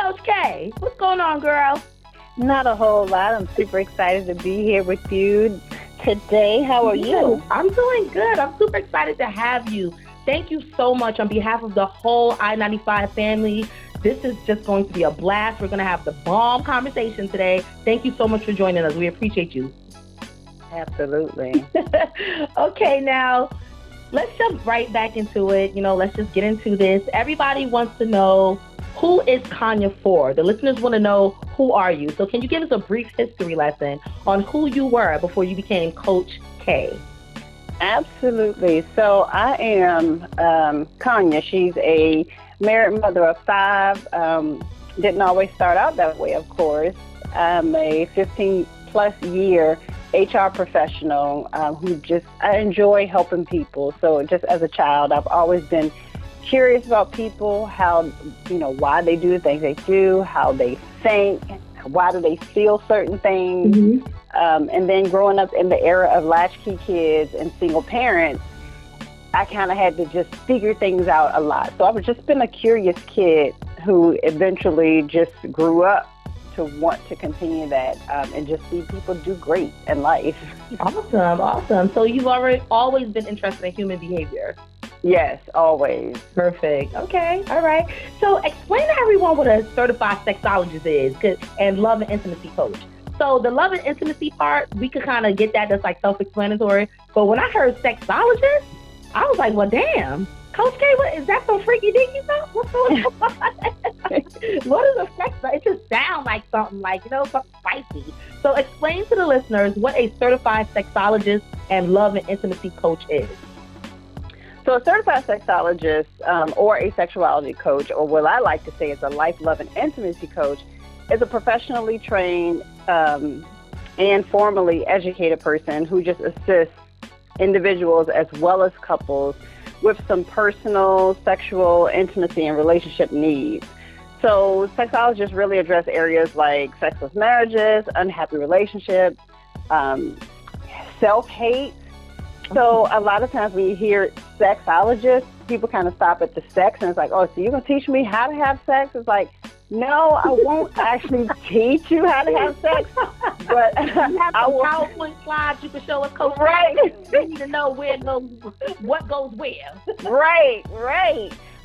Coach K. What's going on, girl? Not a whole lot. I'm super excited to be here with you today. How are Yes, you? I'm doing good. I'm super excited to have you. Thank you so much on behalf of the whole I-95 family. This is just going to be a blast. We're going to have the bomb conversation today. Thank you so much for joining us. We appreciate you. Absolutely. Okay, now let's jump right back into it. Let's just get into this. Everybody wants to know, who is Kanya for? The listeners want to know, who are you? So can you give us a brief history lesson on who you were before you became Coach K? Absolutely. So I am Kanya. She's a married mother of five. Didn't always start out that way, of course. I'm a 15 plus year HR professional I enjoy helping people. So just as a child, I've always been curious about people, why they do the things they do, how they think, why do they feel certain things. Mm-hmm. And then growing up in the era of latchkey kids and single parents, I kind of had to just figure things out a lot. So I've just been a curious kid who eventually just grew up to want to continue that and just see people do great in life. Awesome, awesome. So you've always been interested in human behavior. Yes, always. Perfect. Okay. All right. So explain to everyone what a certified sexologist is and love and intimacy coach. So the love and intimacy part, we could kind of get that. That's like self-explanatory. But when I heard sexologist, I was like, well, damn. Coach K, is that some freaky dinky stuff? What's going on? What is a sex? It just sounds like something something spicy. So explain to the listeners what a certified sexologist and love and intimacy coach is. So a certified sexologist or a sexuality coach, or what I like to say is a life, love, and intimacy coach, is a professionally trained and formally educated person who just assists individuals as well as couples with some personal, sexual, intimacy, and relationship needs. So sexologists really address areas like sexless marriages, unhappy relationships, self-hate. So a lot of times when you hear sexologist, people kind of stop at the sex and it's like, oh, so you're going to teach me how to have sex? It's like, no, I won't actually teach you how to have sex, but you have I some will. PowerPoint slides you can show us, Coach. Right. We need to know what goes where. Right.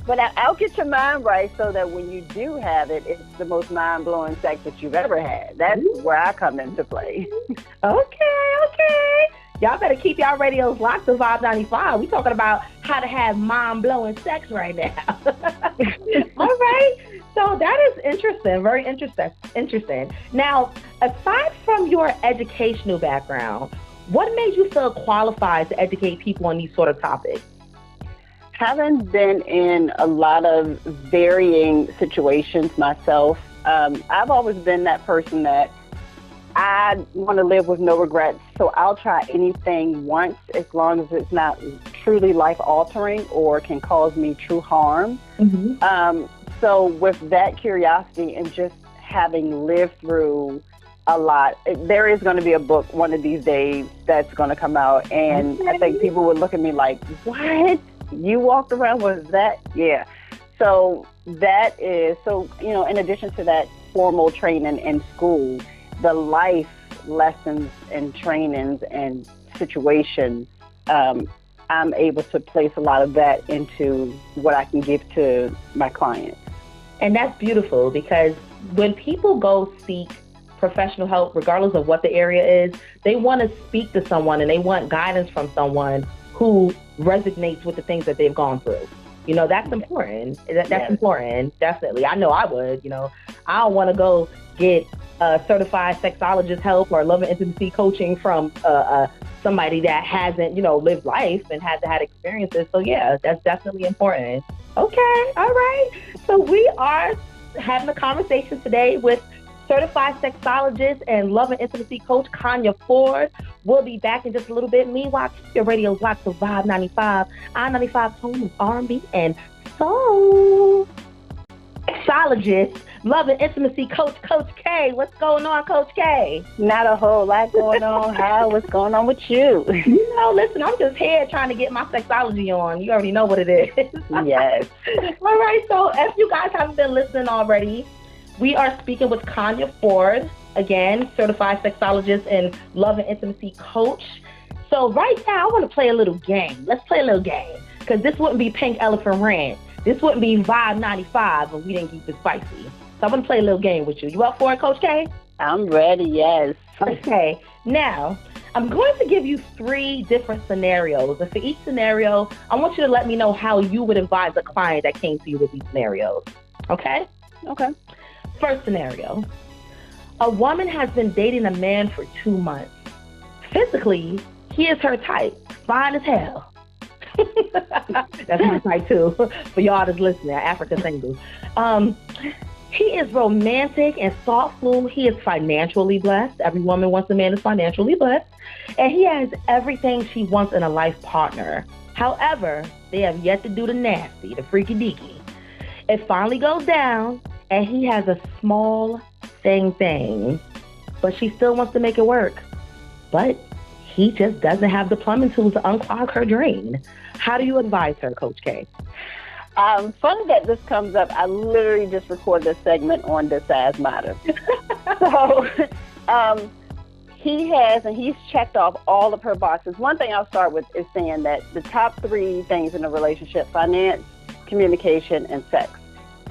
But I'll get your mind right so that when you do have it, it's the most mind-blowing sex that you've ever had. That's where I come into play. Okay. Y'all better keep y'all radios locked to Vybe 95. We talking about how to have mind-blowing sex right now. All right. So that is interesting. Very interesting. Now, aside from your educational background, what made you feel qualified to educate people on these sort of topics? Having been in a lot of varying situations myself, I've always been that person that I want to live with no regrets. So I'll try anything once as long as it's not truly life-altering or can cause me true harm. Mm-hmm. So with that curiosity and just having lived through a lot, there is going to be a book one of these days that's going to come out. And I think people would look at me like, what? You walked around with that? Yeah. So that is, in addition to that formal training in school, the life lessons and trainings and situations, I'm able to place a lot of that into what I can give to my clients. And that's beautiful, because when people go seek professional help, regardless of what the area is, they want to speak to someone and they want guidance from someone who resonates with the things that they've gone through. That's important. That's important. Definitely. I know I would. I don't want to go get certified sexologist help or love and intimacy coaching from somebody that hasn't, lived life and hasn't had experiences. So yeah, that's definitely important. Okay. All right. So we are having a conversation today with certified sexologist and love and intimacy coach Kanya Ford. We'll be back in just a little bit. Meanwhile, keep your radios locked to Vybe 95. I-95's home of R&B and soul. Sexologist, love and intimacy coach, Coach K. What's going on, Coach K? Not a whole lot going on. What's going on with you? Listen, I'm just here trying to get my sexology on. You already know what it is. Yes. All right, so if you guys haven't been listening already, We are speaking with Kanya Ford, again, certified sexologist and love and intimacy coach. So right now, I want to play a little game. Let's play a little game because this wouldn't be Pink Elephant Ranch. This wouldn't be Vybe 95 if we didn't keep it spicy. So I want to play a little game with you. You up for it, Coach K? I'm ready, yes. Okay. Now, I'm going to give you 3 different scenarios. And for each scenario, I want you to let me know how you would advise a client that came to you with these scenarios. Okay? Okay. First scenario. A woman has been dating a man for 2 months. Physically, he is her type. Fine as hell. That's my type too. For y'all that's listening, African singles. He is romantic and thoughtful. He is financially blessed. Every woman wants a man that's financially blessed. And he has everything she wants in a life partner. However, they have yet to do the nasty, the freaky deaky. It finally goes down, and he has a small thing. But she still wants to make it work. But he just doesn't have the plumbing tools to unclog her drain. How do you advise her, Coach K? Funny that this comes up. I literally just recorded a segment on this as matter. So he's checked off all of her boxes. One thing I'll start with is saying that the top 3 things in a relationship: finance, communication, and sex.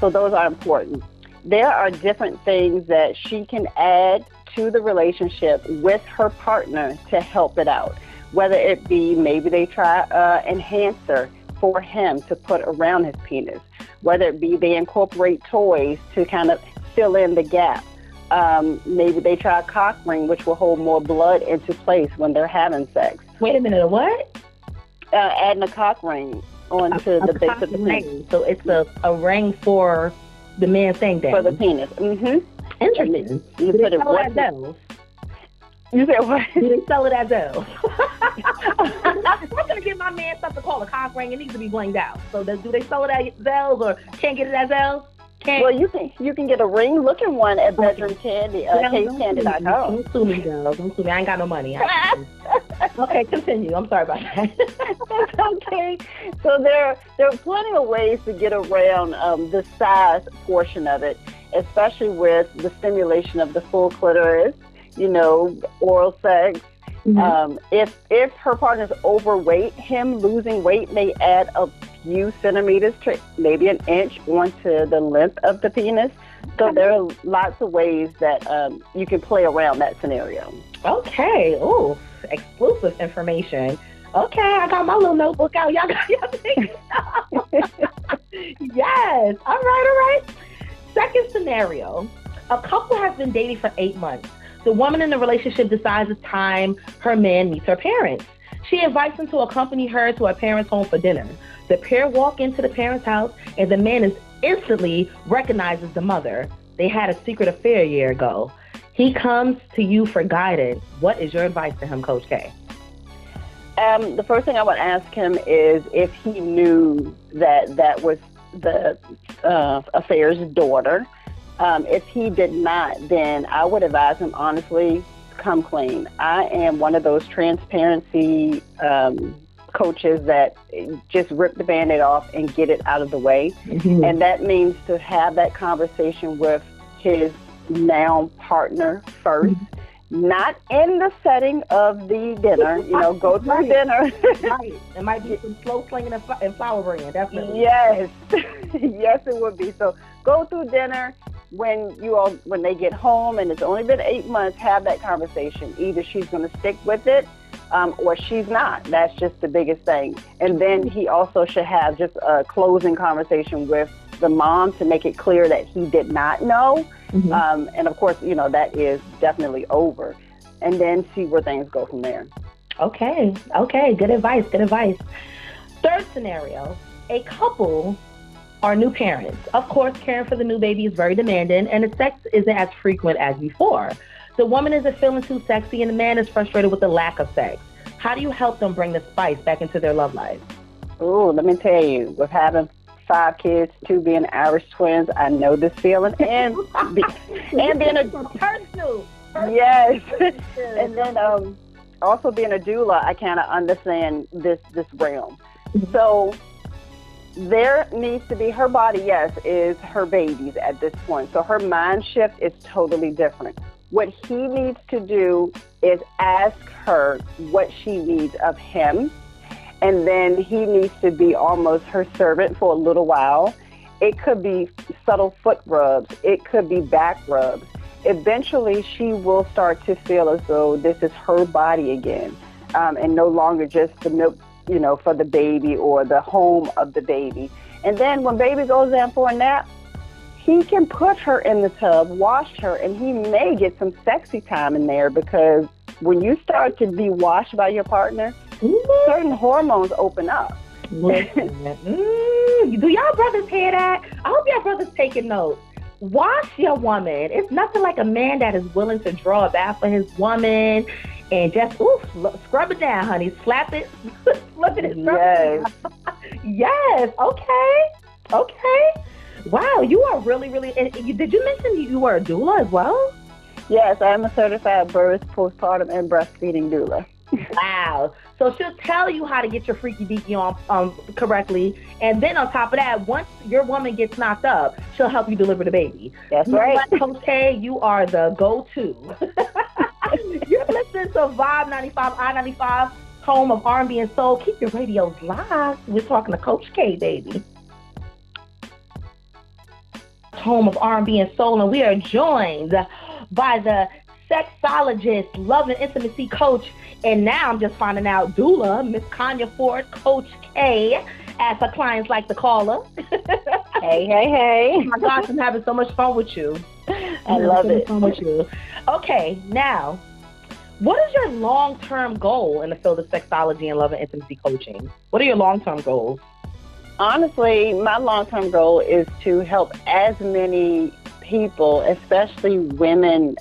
So those are important. There are different things that she can add to the relationship with her partner to help it out. Whether it be maybe they try enhancer for him to put around his penis, whether it be they incorporate toys to kind of fill in the gap. Maybe they try a cock ring, which will hold more blood into place when they're having sex. Wait a minute, what? Adding a cock ring onto the base of the penis. So it's a ring for the man thing then. For the penis. Mm-hmm. Interesting. You put it as those. You said what? Do they sell it as those? I'm going to give my man something called a cock ring. It needs to be blinged out. So do they sell it as those or can't get it as those? Well, you can get a ring-looking one at Bedroom Candy, casecandy.com. Don't sue me, girl. Don't sue me. I ain't got no money. Okay, continue. I'm sorry about that. That's okay. So there are plenty of ways to get around the size portion of it, especially with the stimulation of the full clitoris, oral sex. Mm-hmm. If her partner's overweight, him losing weight may add a few centimeters to maybe an inch onto the length of the penis. So there are lots of ways that you can play around that scenario. Okay. Oh, exclusive information. Okay, I got my little notebook out. Y'all got Yes. All right. Second scenario. A couple has been dating for 8 months. The woman in the relationship decides it's time her man meets her parents. She invites him to accompany her to her parents' home for dinner. The pair walk into the parents' house, and the man instantly recognizes the mother. They had a secret affair a year ago. He comes to you for guidance. What is your advice to him, Coach K? The first thing I would ask him is if he knew that was the affair's daughter. If he did not, then I would advise him, honestly, come clean. I am one of those transparency coaches that just rip the Band-Aid off and get it out of the way. Mm-hmm. And that means to have that conversation with his now partner first, not in the setting of the dinner, go through dinner. Right. It might be some slow slinging and flower brand, definitely. Yes. Yes, it would be. So go through dinner. When they get home and it's only been 8 months, have that conversation. Either she's going to stick with it or she's not. That's just the biggest thing. And then he also should have just a closing conversation with the mom to make it clear that he did not know. Mm-hmm. And of course, that is definitely over. And then see where things go from there. Okay. Good advice. Third scenario, a couple are new parents. Of course, caring for the new baby is very demanding, and the sex isn't as frequent as before. The woman isn't feeling too sexy, and the man is frustrated with the lack of sex. How do you help them bring the spice back into their love life? Oh, let me tell you, with having 5 kids, 2 being Irish twins, I know this feeling, and being a personal. Yes, and then also being a doula, I kind of understand this realm. So there needs to be, her body, yes, is her baby's at this point. So her mind shift is totally different. What he needs to do is ask her what she needs of him. And then he needs to be almost her servant for a little while. It could be subtle foot rubs. It could be back rubs. Eventually, she will start to feel as though this is her body again, and no longer just the milk, for the baby or the home of the baby. And then when baby goes down for a nap, he can put her in the tub, wash her, and he may get some sexy time in there, because when you start to be washed by your partner, certain hormones open up. Do y'all brothers hear that? I hope y'all brothers taking notes. Wash your woman. It's nothing like a man that is willing to draw a bath for his woman and just scrub it down, honey. Slap it, flip it, and scrub it down. Yes. Okay. Wow, you are really, really. Did you mention you were a doula as well? Yes, I am a certified birth, postpartum, and breastfeeding doula. Wow. So she'll tell you how to get your freaky deaky on correctly. And then on top of that, once your woman gets knocked up, she'll help you deliver the baby. That's right. Coach K, you are the go-to. You're listening to Vybe 95, I-95, home of R&B and soul. Keep your radios live. We're talking to Coach K, baby. Home of R&B and soul. And we are joined by the sexologist, love and intimacy coach, and now I'm just finding out doula, Miss Kanya Ford, Coach K, as her clients like to call her. Hey. Oh my gosh, I'm having so much fun with you. I love it. Fun with you. Okay, now, what is your long-term goal in the field of sexology and love and intimacy coaching? What are your long-term goals? Honestly, my long-term goal is to help as many people, especially women,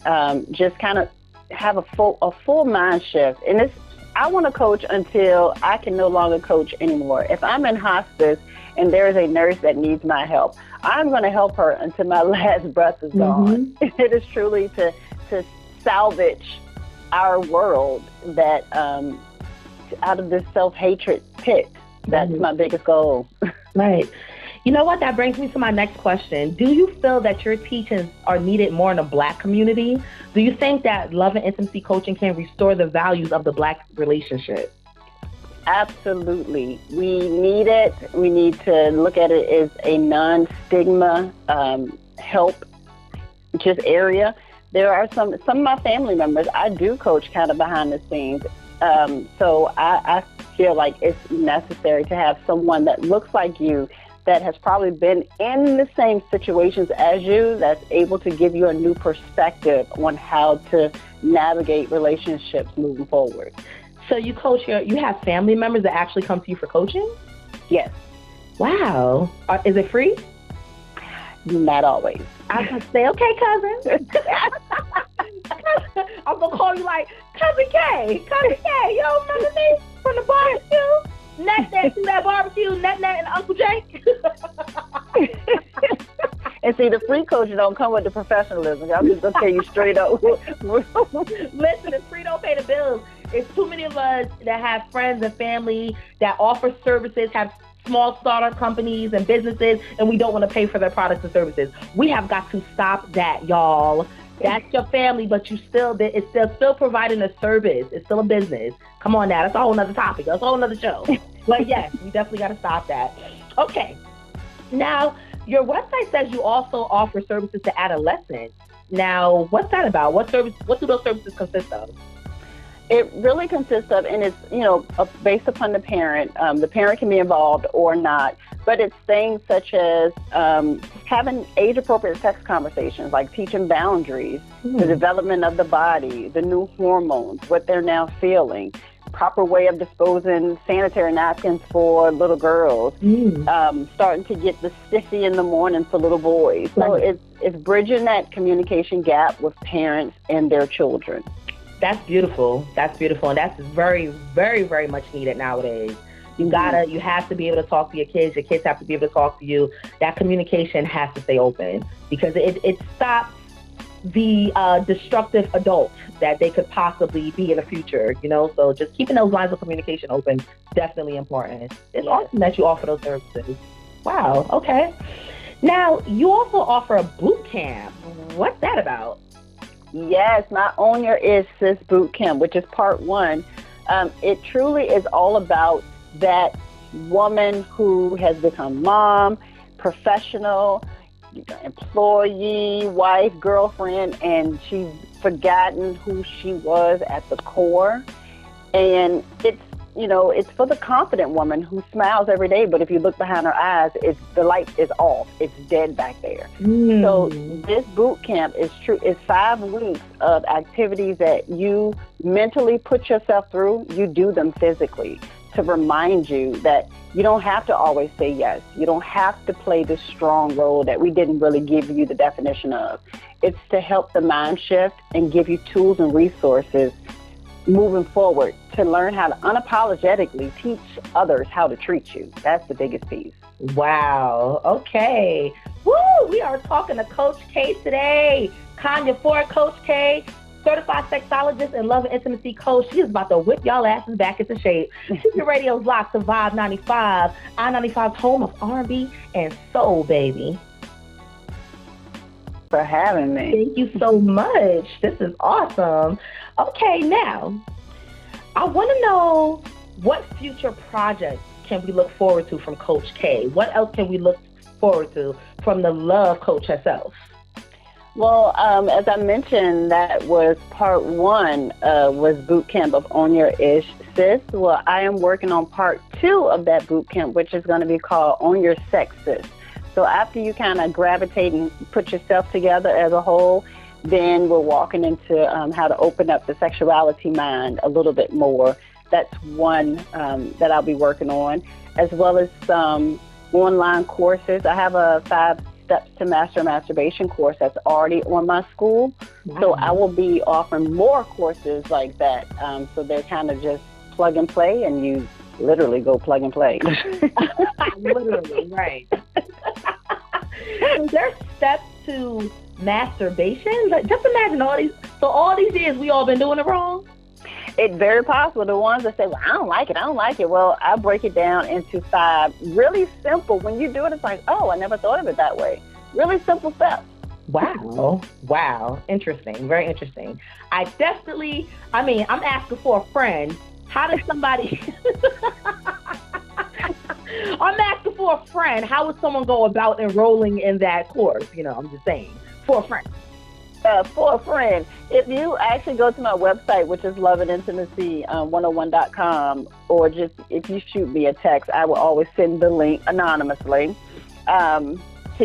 just kind of have a full mind shift. And I want to coach until I can no longer coach anymore. If I'm in hospice and there is a nurse that needs my help, I'm going to help her until my last breath is gone. It is truly to salvage our world that out of this self-hatred pit. That's my biggest goal. Right. You know what? That brings me to my next question. Do you feel that your teachings are needed more in the Black community? Do you think that love and intimacy coaching can restore the values of the Black relationship? Absolutely. We need it. We need to look at it as a non-stigma help just area. There are some of my family members, I do coach kind of behind the scenes. So I feel like it's necessary to have someone that looks like you, that has probably been in the same situations as you, that's able to give you a new perspective on how to navigate relationships moving forward. So you coach you have family members that actually come to you for coaching? Yes. Wow. Is it free? Not always. I can say, okay, cousin. I'm going to call you like, Cousin K, you don't remember me from the barbecue? Nat to that barbecue, Nat and Uncle Jake. And see, the free coaches don't come with the professionalism. I'm just going to tell you straight up. Listen, it's free, don't pay the bills. It's too many of us that have friends and family that offer services, have small startup companies and businesses, and we don't want to pay for their products and services. We have got to stop that, y'all. That's your family, but it's still providing a service. It's still a business. Come on now, that's a whole nother topic. That's a whole nother show. But yes, we definitely got to stop that. Okay. Now, your website says you also offer services to adolescents. Now, what's that about? What do those services consist of? It really consists of, and it's, based upon the parent. The parent can be involved or not, but it's things such as having age-appropriate sex conversations, like teaching boundaries, the development of the body, the new hormones, what they're now feeling, proper way of disposing sanitary napkins for little girls, starting to get the stiffy in the morning for little boys. So it's bridging that communication gap with parents and their children. That's beautiful. And that's very, very, very much needed nowadays. You have to be able to talk to your kids. Your kids have to be able to talk to you. That communication has to stay open, because it stops the destructive adult that they could possibly be in the future, So just keeping those lines of communication open, definitely important. It's awesome that you offer those services. Wow. Okay. Now, you also offer a boot camp. What's that about? Yes, my Own Your Ish Sis Boot Camp, which is part one. It truly is all about that woman who has become mom, professional, employee, wife, girlfriend, and she's forgotten who she was at the core. And it's for the confident woman who smiles every day, but if you look behind her eyes, it's the light is off. It's dead back there. So this boot camp is true. It's 5 weeks of activities that you mentally put yourself through. You do them physically to remind you that you don't have to always say yes. You don't have to play this strong role that we didn't really give you the definition of. It's to help the mind shift and give you tools and resources moving forward to learn how to unapologetically teach others how to treat you. That's the biggest piece. Wow. Okay. Woo! We are talking to Coach K today. Kanya Ford, Coach K, certified sexologist and love and intimacy coach. She is about to whip y'all asses back into shape. Keep your radios locked to Vibe 95, I-95's home of R&B and soul, baby. For having me. Thank you so much. This is awesome. Okay, now, I want to know what future projects can we look forward to from Coach K? What else can we look forward to from the love coach herself? Well, as I mentioned, that was part one, was boot camp of Own Your Ish Sis. Well, I am working on part two of that boot camp, which is going to be called Own Your Sex Sis. So after you kind of gravitate and put yourself together as a whole, then we're walking into how to open up the sexuality mind a little bit more. That's one that I'll be working on, as well as some online courses. I have a 5 Steps to Master Masturbation course that's already on my school. Wow. So I will be offering more courses like that. So they're kind of just plug and play, and you literally go plug and play. Literally, right. Is there steps to masturbation? Like, just imagine all these years we all been doing it wrong. It's very possible. The ones that say, well, I don't like it. Well, I break it down into 5 really simple. When you do it, it's like, oh, I never thought of it that way. Really simple steps. Wow. Interesting. Very interesting. I'm asking for a friend. How does somebody... I'm asking for a friend. How would someone go about enrolling in that course? I'm just saying. For a friend. For a friend. If you actually go to my website, which is loveandintimacy101.com, or just if you shoot me a text, I will always send the link anonymously to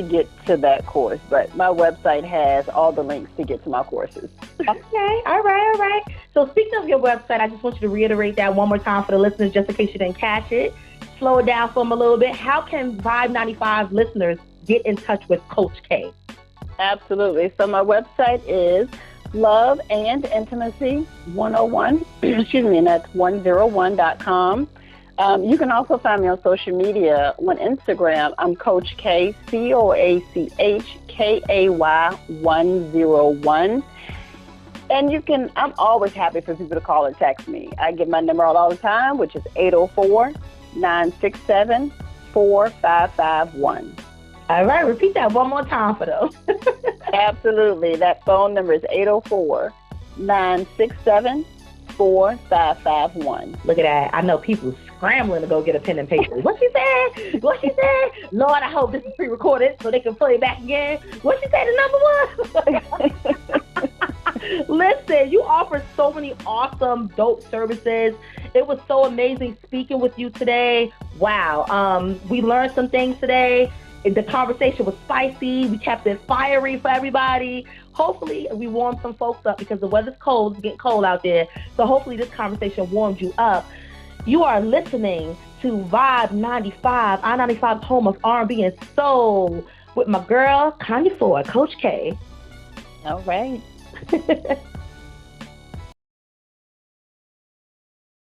get to that course. But my website has all the links to get to my courses. Okay. All right. So speaking of your website, I just want you to reiterate that one more time for the listeners, just in case you didn't catch it. Slow it down for them a little bit. How can Vibe 95 listeners get in touch with Coach K? Absolutely. So my website is Love and Intimacy 101, and that's 101.com. You can also find me on social media. On Instagram, I'm Coach K, CoachKay101. And I'm always happy for people to call and text me. I give my number out all the time, which is 804-967-4551. All right, repeat that one more time for those. Absolutely. That phone number is 804-967-4551. Look at that. I know people scrambling to go get a pen and paper. What she said? Lord, I hope this is pre-recorded so they can play it back again. What she said the number was? Listen, you offer so many awesome, dope services. It was so amazing speaking with you today. Wow. We learned some things today. The conversation was spicy. We kept it fiery for everybody. Hopefully, we warmed some folks up because the weather's cold. It's getting cold out there. So hopefully this conversation warmed you up. You are listening to Vibe 95, I-95's home of R&B and soul with my girl, Kanya Ford, Coach K. All right.